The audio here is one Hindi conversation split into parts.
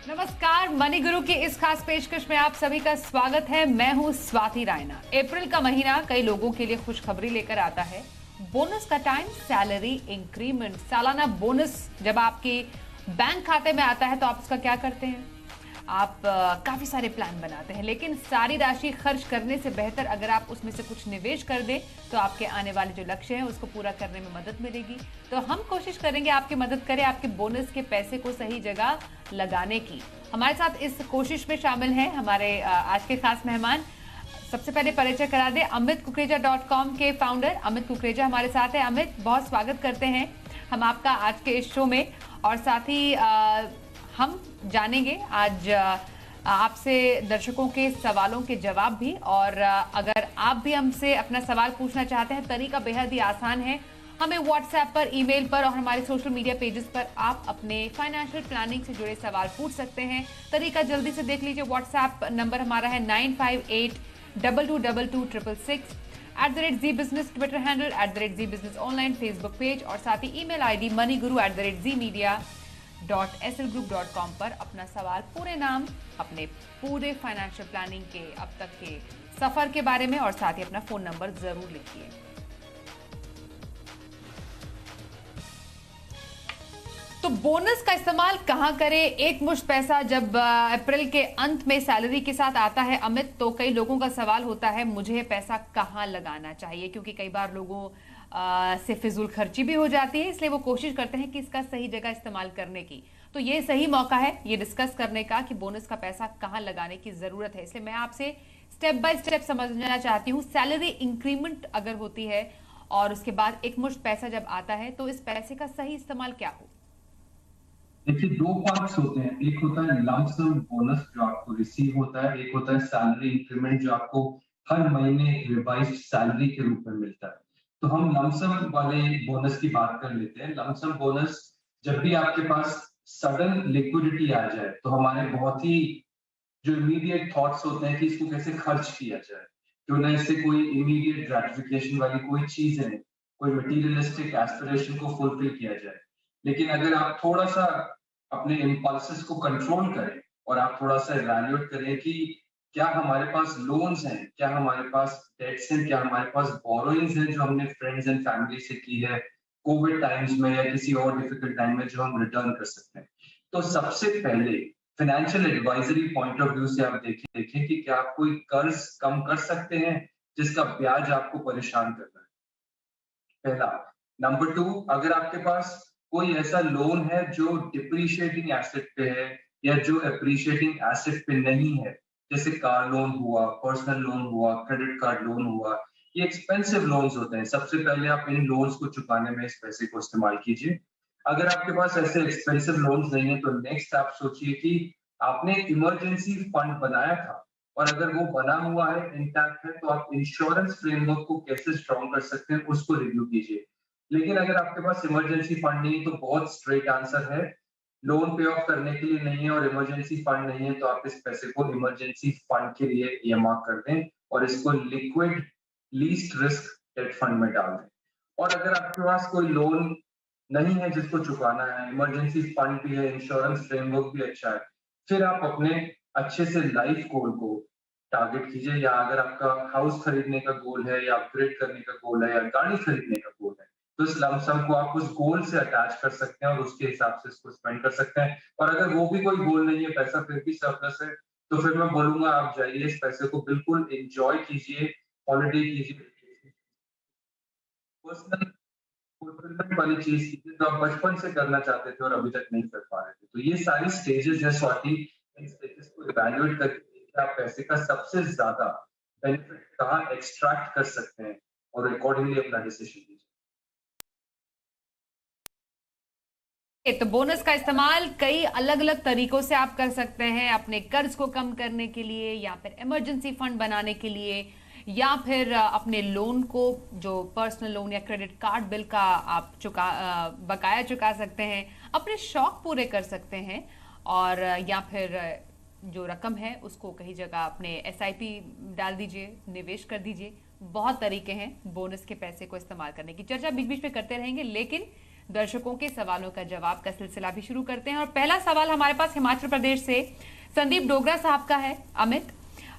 नमस्कार, मनी गुरु की इस खास पेशकश में आप सभी का स्वागत है। मैं हूं स्वाति रायना। अप्रैल का महीना कई लोगों के लिए खुशखबरी लेकर आता है। बोनस का टाइम, सैलरी इंक्रीमेंट, सालाना बोनस जब आपके बैंक खाते में आता है तो आप उसका क्या करते हैं? आप काफी सारे प्लान बनाते हैं, लेकिन सारी राशि खर्च करने से बेहतर अगर आप उसमें से कुछ निवेश कर दें तो आपके आने वाले जो लक्ष्य हैं उसको पूरा करने में मदद मिलेगी। तो हम कोशिश करेंगे आपकी मदद करें आपके बोनस के पैसे को सही जगह लगाने की। हमारे साथ इस कोशिश में शामिल हैं हमारे आज के खास मेहमान। सबसे पहले परिचय करा दें, amitkukrija.com के फाउंडर अमित कुकरेजा हमारे साथ है। अमित, बहुत स्वागत करते हैं हम आपका आज के इस शो में। और साथ ही हम जानेंगे आज आपसे दर्शकों के सवालों के जवाब भी। और अगर आप भी हमसे अपना सवाल पूछना चाहते हैं, तरीका बेहद ही आसान है। हमें व्हाट्सएप पर, ईमेल पर और हमारे सोशल मीडिया पेजेस पर आप अपने फाइनेंशियल प्लानिंग से जुड़े सवाल पूछ सकते हैं। तरीका जल्दी से देख लीजिए। व्हाट्सएप नंबर हमारा है 9582222266, @ZBusiness Twitter handle, @ZBusiness online Facebook page, और साथ ही ईमेल आईडी moneyguru@zmedia.slgroup.com पर अपना सवाल, पूरे नाम, अपने पूरे फाइनेंशियल प्लानिंग के अब तक के सफर के बारे में और साथ ही अपना फोन नंबर जरूर लिखिए। तो बोनस का इस्तेमाल कहां करें? एक मुश्त पैसा जब अप्रैल के अंत में सैलरी के साथ आता है अमित, तो कई लोगों का सवाल होता है मुझे पैसा कहां लगाना चाहिए, क्योंकि कई बार लोगों से फिजूल खर्ची भी हो जाती है, इसलिए वो कोशिश करते हैं कि इसका सही जगह इस्तेमाल करने की। तो ये सही मौका है ये डिस्कस करने का कि बोनस का पैसा कहां लगाने की जरूरत है। इसलिए मैं आपसे स्टेप बाय स्टेप समझना चाहती हूँ। सैलरी इंक्रीमेंट अगर होती है और उसके बाद एक मुश्त पैसा जब आता है, तो इस पैसे का सही इस्तेमाल क्या हो? देखिए, दो पार्ट्स होते हैं। एक होता है लंप सम बोनस जो आपको रिसीव होता है, एक होता है सैलरी इंक्रीमेंट जो आपको हर महीने रिवाइज्ड सैलरी के रूप में मिलता है। तो हम लंप सम वाले बोनस की बात कर लेते हैं। लंप सम बोनस जब भी आपके पास सडन लिक्विडिटी आ जाए तो हमारे बहुत ही जो इमीडिएट थॉट्स होते हैं कि इसको कैसे खर्च किया जाए, क्यों ना इससे कोई इमीडिएट ग्रेटिफिकेशन वाली कोई चीज है, कोई मटीरियलिस्टिक एस्पिरेशन को फुलफिल किया जाए। लेकिन अगर आप थोड़ा सा अपने इम्पल्सेस को कंट्रोल करें और आप थोड़ा सा इवैल्यूएट करें कि क्या हमारे पास लोन्स हैं, क्या हमारे पास डेट्स हैं, क्या हमारे पास बोरोइंग्स हैं जो हमने फ्रेंड्स एंड फैमिली से की है कोविड टाइम्स में या किसी और डिफिकल्ट टाइम में, जो हम रिटर्न कर सकते हैं। तो सबसे पहले financial advisory point of view से आप देखें कि क्या आप कोई कर्ज कम कर सकते हैं जिसका ब्याज आपको परेशान कर रहा है, पहला। नंबर 2, अगर आपके पास कोई ऐसा लोन है जो डिप्रिशिएटिंग एसेट पे है या जो एप्रिशिएटिंग एसेट पे नहीं है, जैसे कार लोन हुआ, पर्सनल लोन हुआ, क्रेडिट कार्ड लोन हुआ, ये एक्सपेंसिव लोन्स होते हैं। सबसे पहले आप इन लोन्स को चुकाने में इस पैसे को इस्तेमाल कीजिए। अगर आपके पास ऐसे एक्सपेंसिव लोन्स नहीं है तो नेक्स्ट आप सोचिए कि आपने इमरजेंसी फंड बनाया था और अगर वो बना हुआ है, इंटैक्ट है, तो आप इंश्योरेंस फ्रेमवर्क को कैसे स्ट्रॉन्ग कर सकते हैं उसको रिव्यू कीजिए। लेकिन अगर आपके पास इमरजेंसी फंड नहीं तो बहुत स्ट्रेट आंसर है, लोन पे ऑफ करने के लिए नहीं है और इमरजेंसी फंड नहीं है, तो आप इस पैसे को इमरजेंसी फंड के लिए ईएमआर कर दें और इसको liquid least risk debt fund में डाल दें। और अगर आपके पास कोई लोन नहीं है जिसको चुकाना है, इमरजेंसी फंड भी है, इंश्योरेंस फ्रेमवर्क भी अच्छा है, फिर आप अपने अच्छे से लाइफ गोल को टारगेट कीजिए। या अगर आपका हाउस खरीदने का गोल है या अपग्रेड करने का गोल है या गाड़ी खरीदने का गोल है, तो इस लमसम को आप उस गोल से अटैच कर सकते हैं और उसके हिसाब से इसको स्पेंड कर सकते हैं। और अगर वो भी कोई गोल नहीं है, पैसा फिर भी सरप्लस है, तो फिर मैं बोलूंगा आप जाइए, इस पैसे को बिल्कुल एंजॉय कीजिए, हॉलिडे कीजिए, पर्सनल फुलफिलमेंट वाली चीज कीजिए जो आप बचपन से करना चाहते थे और अभी तक नहीं कर पा रहे थे। तो ये सारी स्टेजेस है स्वाति, इन स्टेजेस को इवैल्यूएट करके आप पैसे का सबसे ज्यादा बेनिफिट कहाँ एक्सट्रैक्ट कर सकते हैं और अकॉर्डिंगली अपना डिसीजन लीजिए। तो बोनस का इस्तेमाल कई अलग अलग तरीकों से आप कर सकते हैं, अपने कर्ज को कम करने के लिए, या फिर इमरजेंसी फंड बनाने के लिए, या फिर अपने लोन को, जो पर्सनल लोन या क्रेडिट कार्ड बिल का आप बकाया चुका सकते हैं, अपने शौक पूरे कर सकते हैं, और या फिर जो रकम है उसको कहीं जगह अपने एसआईपी डाल दीजिए, निवेश कर दीजिए। बहुत तरीके हैं बोनस के पैसे को इस्तेमाल करने की। चर्चा बीच बीच में करते रहेंगे, लेकिन दर्शकों के सवालों का जवाब का सिलसिला भी शुरू करते हैं और पहला सवाल हमारे पास हिमाचल प्रदेश से संदीप डोगरा साहब का है। अमित,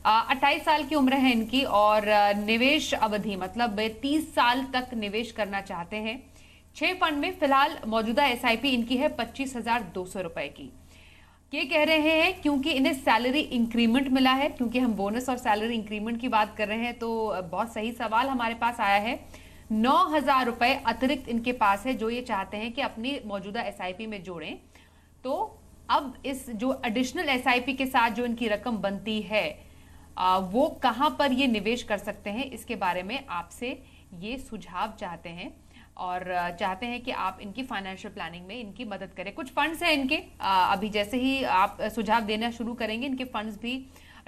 28 साल की उम्र है इनकी और निवेश अवधि मतलब 30 साल तक निवेश करना चाहते हैं। 6 फंड में फिलहाल मौजूदा एसआईपी इनकी है 25,200 रुपए की। ये कह रहे हैं क्योंकि इन्हें सैलरी इंक्रीमेंट मिला है, क्योंकि हम बोनस और सैलरी इंक्रीमेंट की बात कर रहे हैं तो बहुत सही सवाल हमारे पास आया है। 9,000 रुपए अतिरिक्त इनके पास है जो ये चाहते हैं कि अपनी मौजूदा एसआईपी में जोड़ें। तो अब इस जो एडिशनल एसआईपी के साथ जो इनकी रकम बनती है वो कहां पर ये निवेश कर सकते हैं, इसके बारे में आपसे ये सुझाव चाहते हैं और चाहते हैं कि आप इनकी फाइनेंशियल प्लानिंग में इनकी मदद करें। कुछ फंड्स हैं इनके, अभी जैसे ही आप सुझाव देना शुरू करेंगे इनके फंड्स भी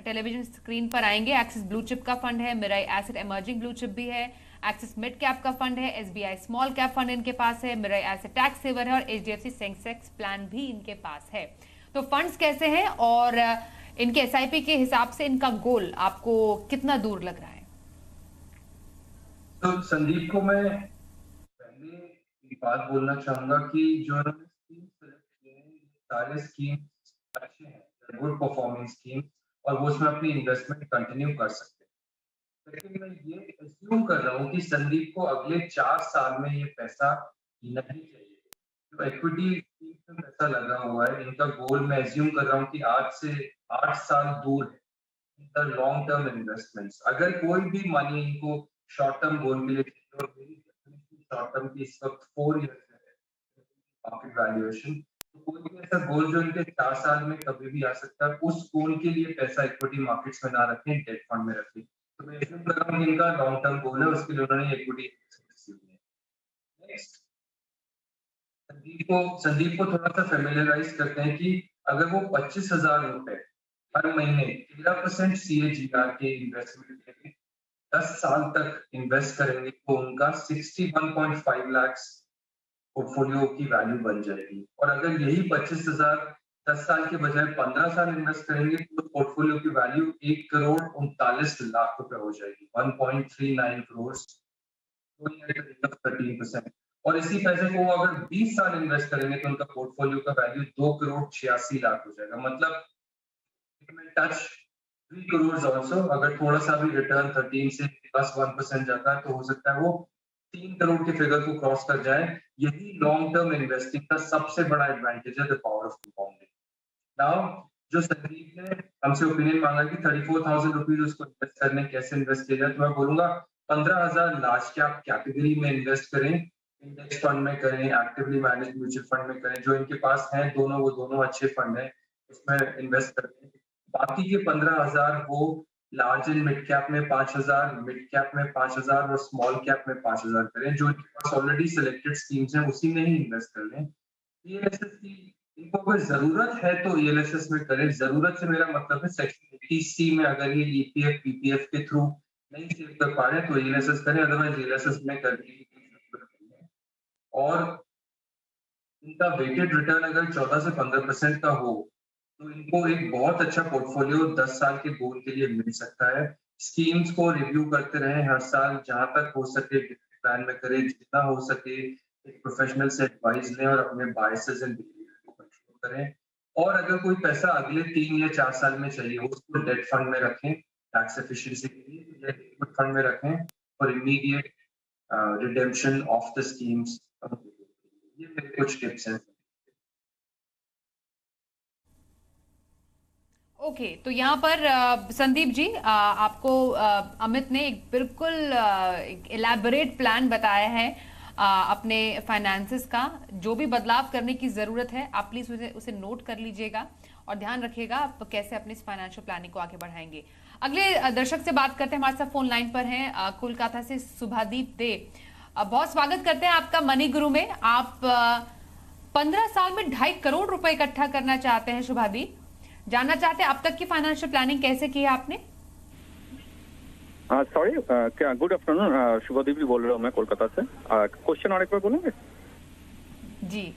टेलीविजन स्क्रीन पर आएंगे। एक्सिस ब्लू चिप का फंड है, Mirae Asset emerging blue chip भी है, एक्सिस मिड कैप का फंड है, एसबीआई स्मॉल कैप फंड इनके पास है, मिराई एसेट टैक्स सेवर है और एचडीएफसी सेंसेक्स प्लान भी इनके पास है। तो फंड्स कैसे हैं और इनके एसआईपी के हिसाब से इनका गोल आपको कितना दूर लग रहा है? तो संदीप को मैं पहले एक बात बोलना चाहूंगा कि जो इन्होंने स्कीम सेलेक्ट किए हैं सारे स्कीम अच्छे हैं, गुड परफॉर्मिंग स्कीम और वो उसमें अपनी इन्वेस्टमेंट कंटिन्यू कर सकते हैं। लेकिन मैं ये एज्यूम कर रहा हूँ कि संदीप को अगले 4 साल में ये पैसा नहीं चाहिए। तो इक्विटी में पैसा लगा हुआ है, इनका गोल मैं एज्यूम कर रहा हूँ कि आज से 8 साल दूर है लॉन्ग टर्म इन्वेस्टमेंट्स। अगर कोई भी मनी इनको शॉर्ट टर्म गोल के लिए चाहिए और मेरी शॉर्ट टर्म की इस वक्त 4 ईयर्स है मार्केट वैल्यूएशन, तो कोई भी ऐसा गोल जो इनके 4 साल में कभी भी आ सकता है, उस गोल के लिए पैसा इक्विटी मार्केट्स में ना रखें, डेट फंड में रखें। तो मैं एज्यूम कर रहा हूँ कि इनका लॉन्ग टर्म गोल है, उसके लिए उन्होंने इक्विटी नेक्स्ट संदीप को थोड़ा सा फेमिलियराइज करते हैं कि अगर वो 25,000 रुपए हर महीने 13% CAGR के इन्वेस्टमेंट के 10 साल तक इन्वेस्ट करेंगे तो उनका 61.5 लाख पोर्टफोलियो की वैल्यू बन जाएगी। और अगर यही 25,000 10 साल के बजाय 15 साल इन्वेस्ट करेंगे तो पोर्टफोलियो की वैल्यू 1,39,00,000 रुपए हो जाएगी, 1.39 करोड़, 13%। और इसी पैसे को अगर 20 साल इन्वेस्ट करेंगे तो उनका पोर्टफोलियो का वैल्यू 2,86,00,000 हो जाएगा। मतलब टच 3 करोड़ ऑल्सो। अगर थोड़ा सा भी रिटर्न 13 से प्लस 1% जाता है तो हो सकता है वो 3 करोड़ के फिगर को क्रॉस कर जाए। यही लॉन्ग टर्म इन्वेस्टिंग का सबसे बड़ा एडवांटेज है, the power of compounding. Now जो संदीप ने हमसे ओपिनियन मांगा कि 34,000 रुपीज उसको इन्वेस्ट करने कैसे इन्वेस्ट किया जाए, तो मैं बोलूंगा 15,000 लार्ज कैप कैटेगरी में इन्वेस्ट करें, इंडेक्स फंड में करें, एक्टिवली मैनेज म्यूचुअल फंड में करें, जो इनके पास हैं दोनों, वो दोनों अच्छे फंड हैं, उसमें इन्वेस्ट करें। बाकी के 15,000 वो लार्ज एंड मिड कैप में 5,000, मिड कैप में 5,000 और स्मॉल कैप में 5,000 करें। जो इनके पास ऑलरेडी सिलेक्टेड स्कीम्स हैं उसी में ही इन्वेस्ट कर लें। ईएलएसएस की इनको अगर जरूरत है तो ईएलएसएस में करें। जरूरत से मेरा मतलब है सेक्शन 80C में अगर ये ईपीएफ पीपीएफ के थ्रू नहीं सेव कर पा रहे तो ईएलएसएस करें, अदरवाइज ईएलएसएस में करने की और इनका वेटेड रिटर्न अगर 14 से 15% का हो तो इनको एक बहुत अच्छा पोर्टफोलियो 10 साल के गोल के लिए मिल सकता है। स्कीम्स को रिव्यू करते रहें हर साल, जहां तक हो सके प्लान में करें, जितना हो सके एक प्रोफेशनल से एडवाइस लें और अपने बायसेस एंड बिहेवियर को कंट्रोल करें। और अगर कोई पैसा अगले 3 या 4 साल में चाहिए उसको डेट फंड में रखें, टैक्स एफिशिएंसी के लिए डेट फंड में रखें और immediate redemption of the schemes. ये मेरे कुछ टिप्स हैं। ओके, तो यहाँ पर संदीप जी आपको अमित ने एक बिल्कुल इलैबोरेट प्लान बताया है अपने फाइनेंसेस का। जो भी बदलाव करने की जरूरत है आप प्लीज उसे नोट कर लीजिएगा और ध्यान रखिएगा आप कैसे अपनी फाइनेंशियल प्लानिंग को आगे बढ़ाएंगे। अगले दर्शक से बात करते हैं, हमारे साथ फोन लाइन पर हैं कोलकाता से शुभादीप दे। बहुत स्वागत करते हैं आपका मनी गुरु में। आप 15 साल में 2.5 करोड़ रुपए इकट्ठा करना चाहते हैं शुभादीप। जानना चाहते हैं अब तक की फाइनेंशियल प्लानिंग कैसे की है आपने? सॉरी, क्या गुड आफ्टरनून, शुभदीप जी बोल रहा हूँ मैं कोलकाता से। क्वेश्चन और एक बार बोलेंगे? जी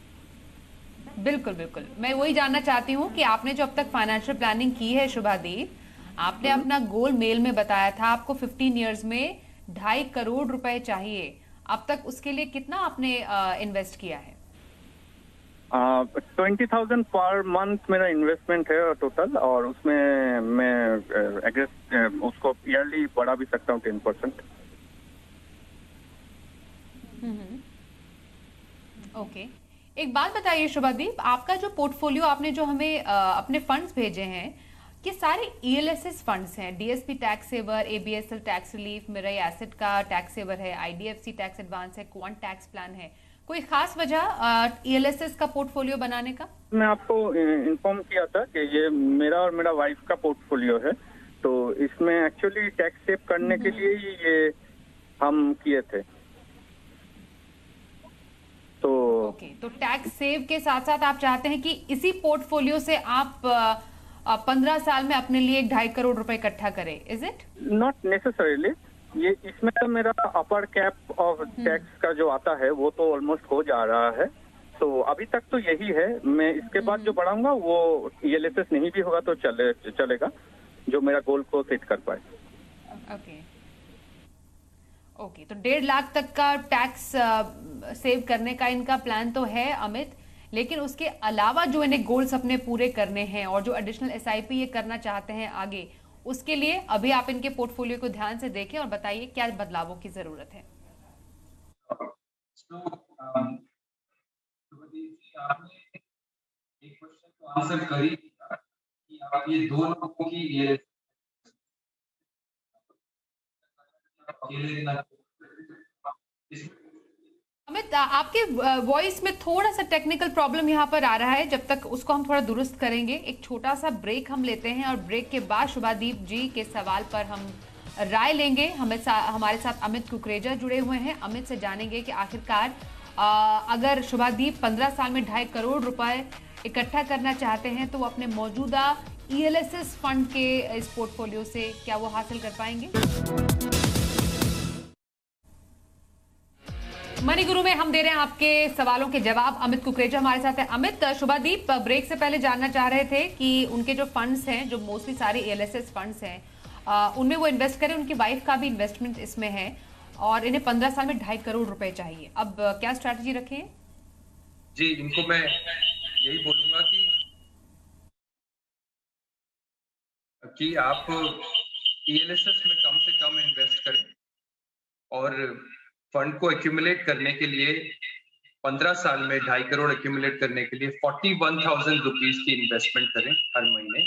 बिल्कुल बिल्कुल, मैं वही जानना चाहती हूँ कि आपने जो अब तक फाइनेंशियल प्लानिंग की है शुभादीप, आपने अपना गोल मेल में बताया था आपको 15 इयर्स में 2.5 करोड़ रुपए चाहिए। अब तक उसके लिए कितना आपने इन्वेस्ट किया है? 20,000 पर मंथ मेरा इन्वेस्टमेंट है टोटल, और उसमें मैं उसको ईयरली बढ़ा भी सकता हूँ 10%। ओके, एक बात बताइए शुभादीप, आपका जो पोर्टफोलियो आपने जो हमें अपने फंड्स भेजे हैं, ये सारे ईएलएसएस फंड्स हैं। DSP tax saver, ABSL tax relief, Mirae Asset का टैक्स सेवर है, आईडीएफसी टैक्स एडवांस है, क्वांट टैक्स प्लान है। कोई खास वजह ईएलएसएस का पोर्टफोलियो बनाने का? मैं आपको इन्फॉर्म किया था कि ये मेरा और मेरा वाइफ का पोर्टफोलियो है, तो इसमें एक्चुअली टैक्स सेव करने के लिए ही ये हम किए थे। तो ओके, तो टैक्स सेव के साथ साथ आप चाहते हैं कि इसी पोर्टफोलियो से आप 15 साल में अपने लिए 2.5 करोड़ रुपए इकट्ठा करें, इज इट? नॉट नेसेसरीली, ये इसमें तो मेरा अपर कैप ऑफ टैक्स का जो आता है वो तो ऑलमोस्ट हो जा रहा है, तो अभी तक तो यही है। मैं इसके बाद जो बढ़ाऊंगा वो ईएलएसएस नहीं भी होगा तो चलेगा, जो मेरा गोल को सेट कर पाए। ओके, तो 1.5 लाख तक का टैक्स सेव करने का इनका प्लान तो है अमित, लेकिन उसके अलावा जो इन्हें गोल्स अपने पूरे करने हैं और जो एडिशनल एसआईपी ये करना चाहते हैं आगे, उसके लिए अभी आप इनके पोर्टफोलियो को ध्यान से देखें और बताइए क्या बदलावों की जरूरत है। आपने एक क्वेश्चन को आंसर कर ही दिया कि आप ये दो लोगों की ये अमित, आपके वॉइस में थोड़ा सा टेक्निकल प्रॉब्लम यहाँ पर आ रहा है, जब तक उसको हम थोड़ा दुरुस्त करेंगे एक छोटा सा ब्रेक हम लेते हैं और ब्रेक के बाद शुभादीप जी के सवाल पर हम राय लेंगे। हमारे साथ अमित कुकरेजा जुड़े हुए हैं। अमित से जानेंगे कि आखिरकार अगर शुभादीप 15 साल में 2.5 करोड़ रुपए इकट्ठा करना चाहते हैं तो वो अपने मौजूदा ईएलएसएस फंड के इस पोर्टफोलियो से क्या वो हासिल कर पाएंगे। मनी गुरु में हम दे रहे हैं आपके सवालों के जवाब। अमित कुकरेजा हमारे साथ है। अमित, शुभादीप ब्रेक से पहले जानना चाह रहे थे कि उनके जो फंड्स हैं, जो मोस्टली सारे ईएलएसएस फंड्स हैं, उनमें वो इन्वेस्ट करें। उनकी वाइफ का भी इन्वेस्टमेंट इसमें है और इन्हें 15 साल में 2.5 करोड़ रुपए चाहिए। अब क्या स्ट्रैटेजी रखें? जी, इनको मैं यही बोलूंगा कि आप ईएलएसएस में कम से कम इन्वेस्ट करें और फंड को एक्यूमुलेट करने के लिए 15 साल में 2.5 करोड़ एक्यूमुलेट करने के लिए 41,000 रुपीज की इन्वेस्टमेंट करें हर महीने।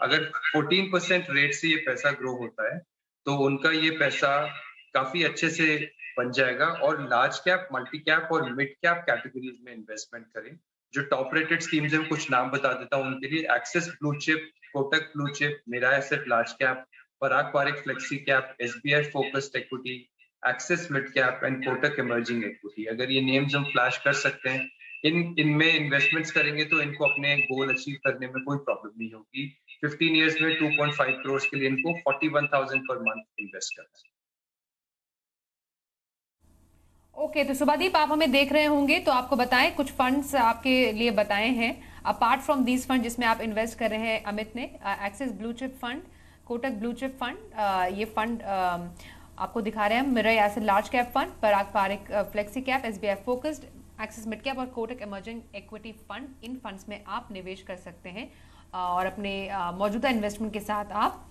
अगर 14% रेट से ये पैसा ग्रो होता है तो उनका ये पैसा काफी अच्छे से बन जाएगा। और लार्ज कैप, मल्टी कैप और मिड कैप कैटेगरीज में इन्वेस्टमेंट करें। जो टॉप रेटेड स्कीम्स हैं, कुछ नाम बता देता हूँ उनके लिए: Axis blue chip, Kotak blue chip, Mirae asset large cap, Parag Parikh flexi cap, SBI focused equity, Axis mid cap and Kotak emerging equity. अगर ये नेम्स हम फ्लैश कर सकते हैं, इनमें इन्वेस्टमेंट्स करेंगे तो इनको अपने गोल अचीव करने में कोई प्रॉब्लम नहीं होगी। 15 इयर्स में 2.5 करोड़ के लिए इनको 41,000 पर मंथ इन्वेस्ट करना है। ओके, तो शुभादीप आप हमें देख रहे होंगे तो आपको बताएं, कुछ फंड्स आपके लिए बताए हैं अपार्ट फ्रॉम दीज फंड जिसमें आप इन्वेस्ट कर रहे हैं। अमित ने Axis blue chip fund, Kotak blue chip fund, ये फंड आपको दिखा रहे हैं। Mirae asset large cap fund, Parag Parikh flexi cap, SBI focused, Axis mid cap और कोटक इमर्जिंग इक्विटी फंड। इन फंड्स में आप निवेश कर सकते हैं और अपने मौजूदा इन्वेस्टमेंट के साथ आप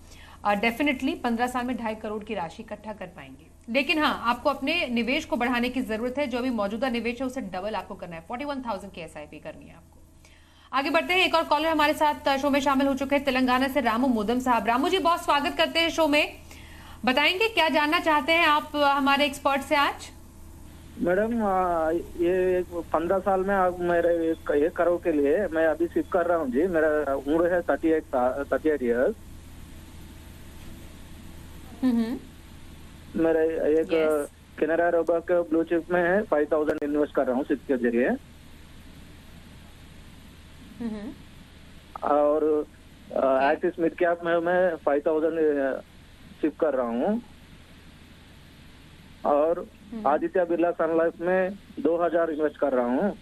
डेफिनेटली 15 साल में 2.5 करोड़ की राशि इकट्ठा कर पाएंगे। लेकिन हाँ, आपको अपने निवेश को बढ़ाने की जरूरत है। जो अभी मौजूदा निवेश है उसे डबल आपको करना है। 41,000 की एसआईपी करनी है आपको। आगे बढ़ते हैं, एक और कॉलर हमारे साथ शो में शामिल हो चुके हैं, तेलंगाना से रामू मुदम साहब। रामू जी, बहुत स्वागत करते हैं शो में। बताएंगे क्या जानना चाहते हैं आप हमारे एक्सपर्ट से आज? मैडम, ये 15 साल में मेरे 1 करोड़ के लिए मैं अभी शिफ्ट कर रहा हूँ जी। मेरा उम्र है 38 इयर्स। मेरे एक कैनरा रोबक ब्लू चिप में है 5,000 इन्वेस्ट कर रहा हूँ सिप के जरिए। और एक्सिस मिड कैप में मैं 5,000 शिप कर रहा हूँ। और आदित्य बिरला सन लाइफ में 2,000 इन्वेस्ट कर रहा हूँ।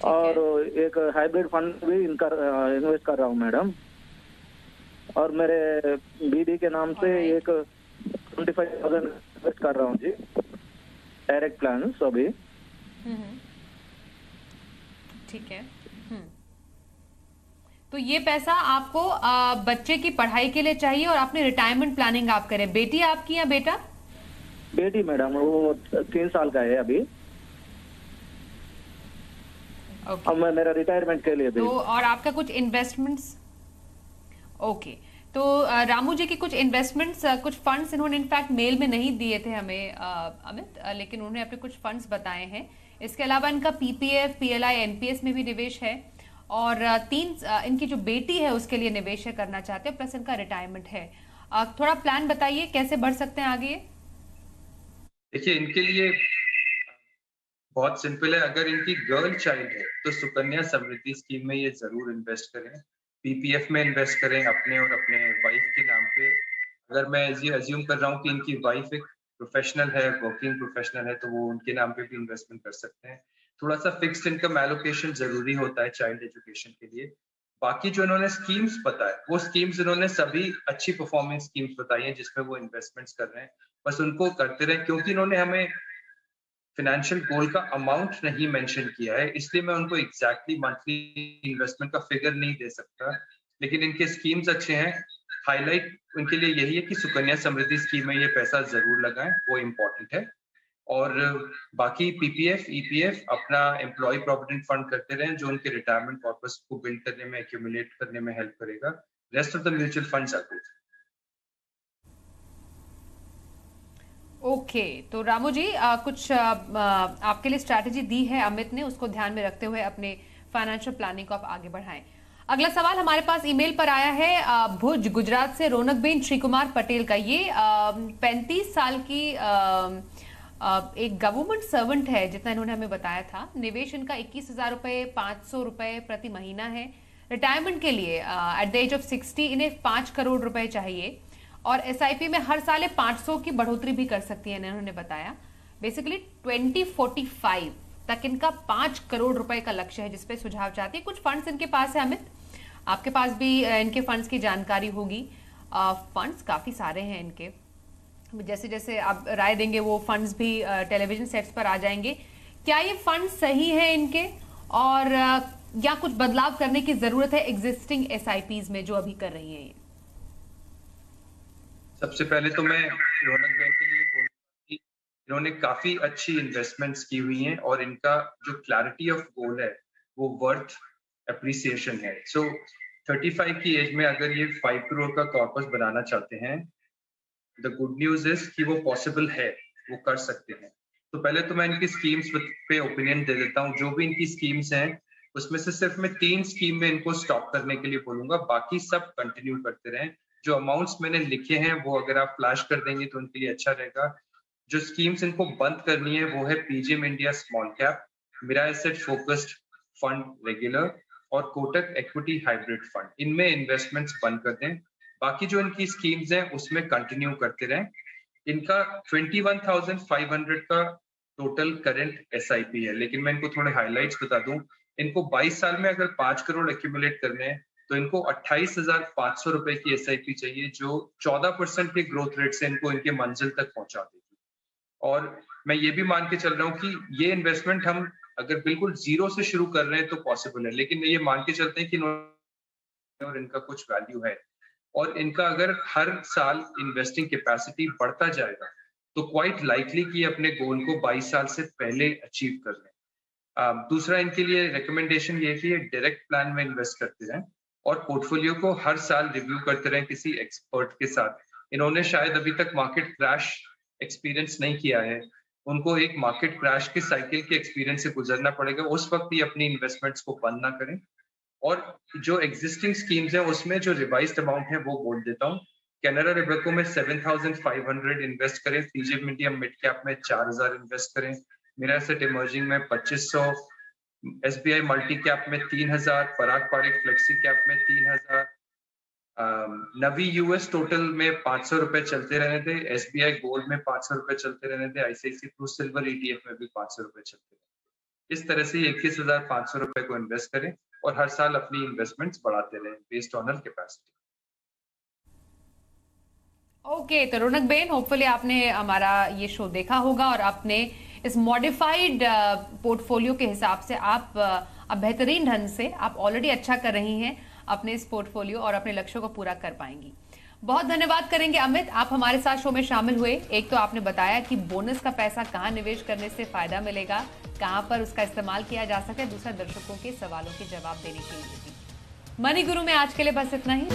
और एक हाइब्रिड फंड भी इनका इन्वेस्ट कर रहा हूँ मैडम। और मेरे बीडी के नाम से एक 25,000 इन्वेस्ट कर रहा हूँ जी, डायरेक्ट प्लान अभी। ठीक है। तो ये पैसा आपको बच्चे की पढ़ाई के लिए चाहिए और अपनी रिटायरमेंट प्लानिंग आप करें। बेटी आपकी या बेटा? बेटी मैडम, वो 3 साल का है अभी। अब मैं मेरा रिटायरमेंट के लिए भी। तो और आपका कुछ इन्वेस्टमेंट्स? ओके। तो रामू जी की कुछ इन्वेस्टमेंट्स, कुछ फंड्स इन्होंने इनफैक्ट मेल में नहीं दिए थे हमें अमित, लेकिन उन्होंने अपने कुछ फंड्स बताए हैं। इसके अलावा इनका पीपीएफ, पीएलआई, एनपीएस में भी निवेश है और इनकी जो बेटी है उसके लिए निवेश करना चाहते हैं, प्लस इनका रिटायरमेंट है। थोड़ा प्लान बताइए कैसे बढ़ सकते हैं आगे। देखिए, इनके लिए बहुत सिंपल है। अगर इनकी गर्ल चाइल्ड है तो सुकन्या समृद्धि स्कीम में ये जरूर इन्वेस्ट करें, पीपीएफ में इन्वेस्ट करें अपने और अपने वाइफ के नाम पे। अगर मैं ये अज्यूम कर रहा हूँ कि इनकी वाइफ एक प्रोफेशनल है, वर्किंग प्रोफेशनल है, तो वो उनके नाम पे भी इन्वेस्टमेंट कर सकते हैं। थोड़ा सा फिक्स्ड इनकम एलोकेशन जरूरी होता है चाइल्ड एजुकेशन के लिए। बाकी जो इन्होंने स्कीम्स बताए, वो स्कीम्स इन्होंने सभी अच्छी परफॉर्मिंग स्कीम्स बताई हैं जिसमें वो इन्वेस्टमेंट्स कर रहे हैं। बस उनको करते रहे, क्योंकि इन्होंने हमें फाइनेंशियल गोल का अमाउंट नहीं मेंशन किया है, इसलिए मैं उनको एग्जैक्टली मंथली इन्वेस्टमेंट का फिगर नहीं दे सकता। लेकिन इनके स्कीम्स अच्छे हैं। हाईलाइट उनके लिए यही है कि सुकन्या समृद्धि स्कीम में ये पैसा जरूर लगाएं, वो इम्पोर्टेंट है। और बाकी पीपीएफ, ईपीएफ अपना एम्प्लॉय प्रोविडेंट फंड करते रहें, जो उनके रिटायरमेंट पर्पस को बिल्ड करने में, एक्यूमुलेट करने में हेल्प करेगा। Rest of the mutual funds are good. Okay. तो रामू जी कुछ आपके लिए स्ट्रैटेजी दी है अमित ने, उसको ध्यान में रखते हुए अपने फाइनेंशियल प्लानिंग को आप आगे बढ़ाएं। अगला सवाल हमारे पास ईमेल पर आया है भुज गुजरात से रोनकबेन श्री कुमार पटेल का। ये 35 साल की एक गवर्नमेंट सर्वेंट है जितना इन्होंने हमें बताया था। निवेश इनका 21,000 रुपए, 500 रुपए प्रति महीना है। रिटायरमेंट के लिए एट द एज ऑफ 60 इन्हें 5 करोड़ रुपए चाहिए और एसआईपी में हर साल 500 की बढ़ोतरी भी कर सकती है इन्होंने बताया। बेसिकली 2045 तक इनका 5 करोड़ रुपए का लक्ष्य है जिसपे सुझाव चाहती है। कुछ फंड्स इनके पास है अमित, आपके पास भी इनके फंड्स की जानकारी होगी। फंड्स काफी सारे हैं इनके, जैसे जैसे आप राय देंगे वो फंड्स भी टेलीविजन सेट्स पर आ जाएंगे। क्या ये फंड सही है इनके और या कुछ बदलाव करने की जरूरत है एग्जिस्टिंग एसआईपीज में जो अभी कर रही है ये? सबसे पहले तो मैं रौनक बैंक के लिए बोलूंगा कि इन्होंने काफी अच्छी इन्वेस्टमेंट्स की हुई हैं और इनका जो क्लैरिटी ऑफ गोल है वो वर्थ अप्रिसिएशन है। सो 35 की एज में अगर ये 5 करोड़ का कॉर्पस बनाना चाहते हैं, द गुड न्यूज इज कि वो पॉसिबल है, वो कर सकते हैं। तो पहले तो मैं इनकी स्कीम्स पे ओपिनियन दे देता हूँ। जो भी इनकी स्कीम्स हैं उसमें से सिर्फ मैं 3 स्कीम में इनको स्टॉप करने के लिए बोलूंगा, बाकी सब कंटिन्यू करते रहें। जो अमाउंट्स मैंने लिखे हैं वो अगर आप फ्लैश कर देंगे तो उनके लिए अच्छा रहेगा। जो स्कीम्स इनको बंद करनी है वो है PGM India small cap, Mirae asset focused fund regular और कोटक इक्विटी हाइब्रिड फंड। इनमें इन्वेस्टमेंट्स बंद कर दें। बाकी जो इनकी स्कीम्स हैं उसमें कंटिन्यू करते रहें। इनका 21,500 का टोटल करंट एसआईपी है, लेकिन मैं इनको थोड़े हाइलाइट्स बता दूं। इनको 22 साल में अगर 5 करोड़ एक्यूमुलेट करने हैं तो इनको 28,500 रुपए की एसआईपी चाहिए, जो 14% के ग्रोथ रेट से इनको इनके मंजिल तक पहुंचा देगी। और मैं ये भी मान के चल रहा हूँ कि ये इन्वेस्टमेंट हम अगर बिल्कुल जीरो से शुरू कर रहे हैं तो पॉसिबल है, लेकिन ये मान के चलते हैं कि और इनका कुछ वैल्यू है और इनका अगर हर साल इन्वेस्टिंग कैपेसिटी बढ़ता जाएगा तो क्वाइट लाइकली कि अपने गोल को 22 साल से पहले अचीव कर लें। दूसरा इनके लिए रिकमेंडेशन ये कि ये डायरेक्ट प्लान में इन्वेस्ट करते रहें और पोर्टफोलियो को हर साल रिव्यू करते रहें किसी एक्सपर्ट के साथ। इन्होंने शायद अभी तक मार्केट क्रैश एक्सपीरियंस नहीं किया है, उनको एक मार्केट क्रैश के साइकिल के एक्सपीरियंस से गुजरना पड़ेगा, उस वक्त ही अपनी इन्वेस्टमेंट्स को बंद ना करें। और जो एग्जिस्टिंग स्कीम्स हैं उसमें जो रिवाइज्ड अमाउंट है वो बोल देता हूँ। कैनरा रिबेको में 7,500 इन्वेस्ट करें, पीजीएम इंडिया मिड कैप में 4,000 इन्वेस्ट करें, मिरा एसेट इमर्जिंग में 2,500, एसबीआई मल्टी कैप में 3,000, पराग पारिक फ्लेक्सी कैप में 3,000, नवी यूएस टोटल में 500 रुपए चलते रहने थे, एसबीआई गोल्ड में 500 रुपए चलते रहने थे, आईसीआईसी प्रू सिल्वर ईटीएफ में भी 500 रुपए चलते रहे। इस तरह से 21,500 रुपए को इन्वेस्ट करें और हर साल अपनी इन्वेस्टमेंट्स बढ़ाते रहें बेस्ड ऑन कैपेसिटी। ओके, तो रौनक बेन, होपफुली आपने हमारा ये शो देखा होगा और आपने इस मॉडिफाइड पोर्टफोलियो के हिसाब से आप अब बेहतरीन ढंग से आप ऑलरेडी अच्छा कर रही हैं अपने इस पोर्टफोलियो और अपने लक्ष्यों को पूरा कर पाएंगी। बहुत धन्यवाद करेंगे अमित, आप हमारे साथ शो में शामिल हुए। एक तो आपने बताया कि बोनस का पैसा कहाँ निवेश करने से फायदा मिलेगा, कहाँ पर उसका इस्तेमाल किया जा सके, दूसरा दर्शकों के सवालों के जवाब देने के लिए भी। मनी गुरु में आज के लिए बस इतना ही।